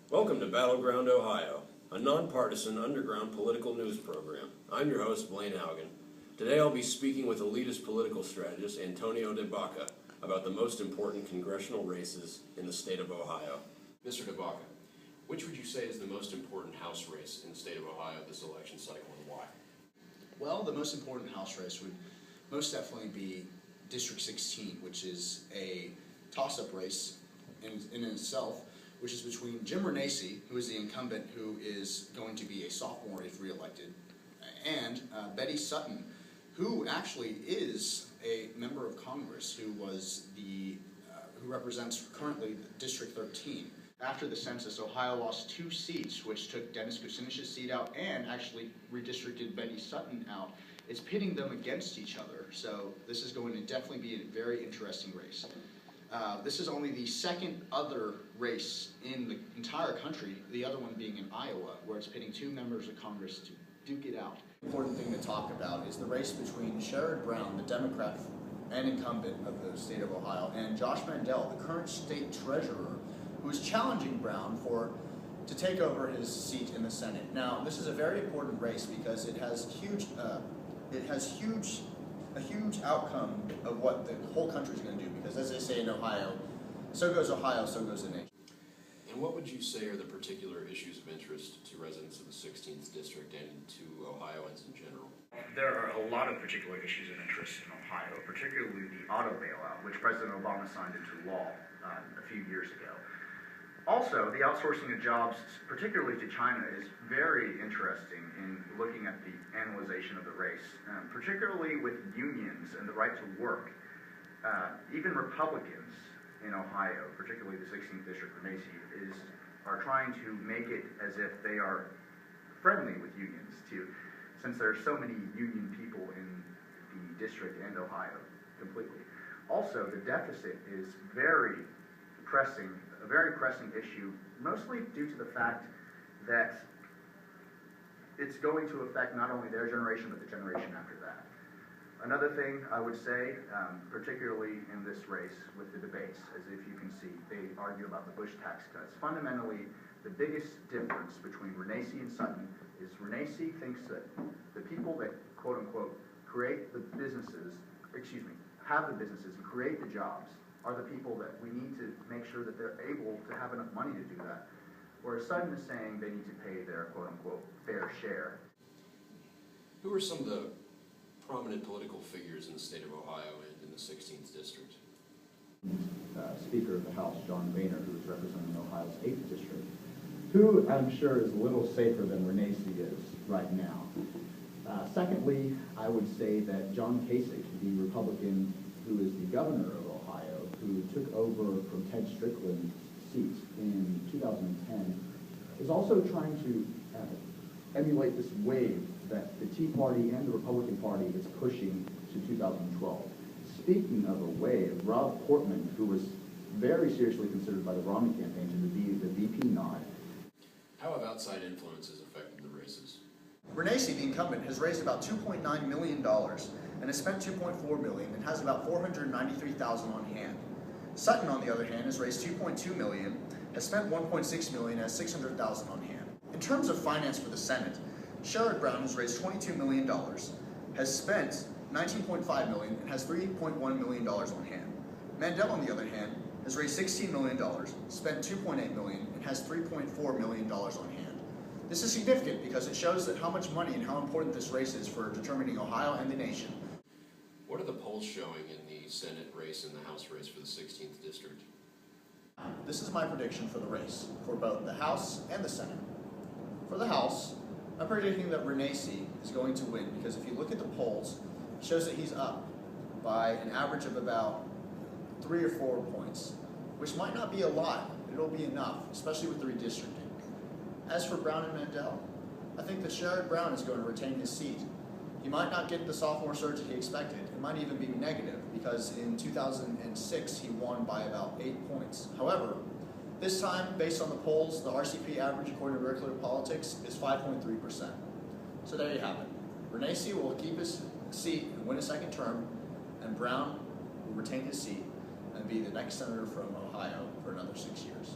Welcome to Battleground, Ohio, a nonpartisan underground political news program. I'm your host, Blayne Hougen. Today I'll be speaking with elitist political strategist Antonio de Baca about the most important congressional races in the state of Ohio. Mr. de Baca, which would you say is the most important House race in the state of Ohio this election cycle, and why? Well, the most important House race would most definitely be District 16, which is a toss-up race in itself, which is between Jim Renacci, who is the incumbent, who is going to be a sophomore if reelected, and Betty Sutton, who actually is a member of Congress, who represents currently District 13. After the census, Ohio lost 2 seats, which took Dennis Kucinich's seat out and actually redistricted Betty Sutton out. It's pitting them against each other, so this is going to definitely be a very interesting race. This is only the second other race in the entire country, the other one being in Iowa, where it's pitting 2 members of Congress to duke it out. The important thing to talk about is the race between Sherrod Brown, the Democrat and incumbent of the state of Ohio, and Josh Mandel, the current state treasurer, who is challenging Brown to take over his seat in the Senate. Now, this is a very important race because it has a huge outcome of what the whole country is going to do, because as they say in Ohio, so goes the nation. And what would you say are the particular issues of interest to residents of the 16th District and to Ohioans in general? There are a lot of particular issues of interest in Ohio, particularly the auto bailout, which President Obama signed into law a few years ago. Also, the outsourcing of jobs, particularly to China, is very interesting in looking at the analyzation of the race, particularly with unions and the right to work. Even Republicans in Ohio, particularly the 16th District, Renacci, are trying to make it as if they are friendly with unions, since there are so many union people in the district and Ohio completely. Also, the deficit is a very pressing issue, mostly due to the fact that it's going to affect not only their generation, but the generation after that. Another thing I would say, particularly in this race with the debates, as if you can see, they argue about the Bush tax cuts. Have the businesses and create the jobs are the people that we need to make sure that they're able to have enough money to do that. Whereas Sutton is saying they need to pay their quote-unquote fair share. Who are some of the prominent political figures in the state of Ohio and in the 16th District? Speaker of the House, John Boehner, who is representing Ohio's 8th District, who I'm sure is a little safer than Renacci is right now. Secondly, I would say that John Kasich, the Republican who is the governor of Ohio, who took over from Ted Strickland's seat in 2010, is also trying to emulate this wave that the Tea Party and the Republican Party is pushing to 2012. Speaking of a wave, Rob Portman, who was very seriously considered by the Romney campaign to be the VP nod. How have outside influences affected the races? Renacci, the incumbent, has raised about $2.9 million and has spent $2.4 million and has about $493,000 on hand. Sutton, on the other hand, has raised $2.2 million, has spent $1.6 million, and has $600,000 on hand. In terms of finance for the Senate, Sherrod Brown has raised $22 million, has spent $19.5 million, and has $3.1 million on hand. Mandel, on the other hand, has raised $16 million, spent $2.8 million, and has $3.4 million on hand. This is significant because it shows that how much money and how important this race is for determining Ohio and the nation. What are the polls showing in the Senate race and the House race for the 16th District? This is my prediction for the race, for both the House and the Senate. For the House, I'm predicting that Renacci is going to win because if you look at the polls, it shows that he's up by an average of about 3 or 4 points, which might not be a lot, but it'll be enough, especially with the redistricting. As for Brown and Mandel, I think that Sherrod Brown is going to retain his seat. He might not get the sophomore surge that he expected. It might even be negative because in 2006 he won by about 8 points. However, this time, based on the polls, the RCP average according to Regular Politics is 5.3%. So there you have it. Renacci will keep his seat and win a second term, and Brown will retain his seat and be the next senator from Ohio for another 6 years.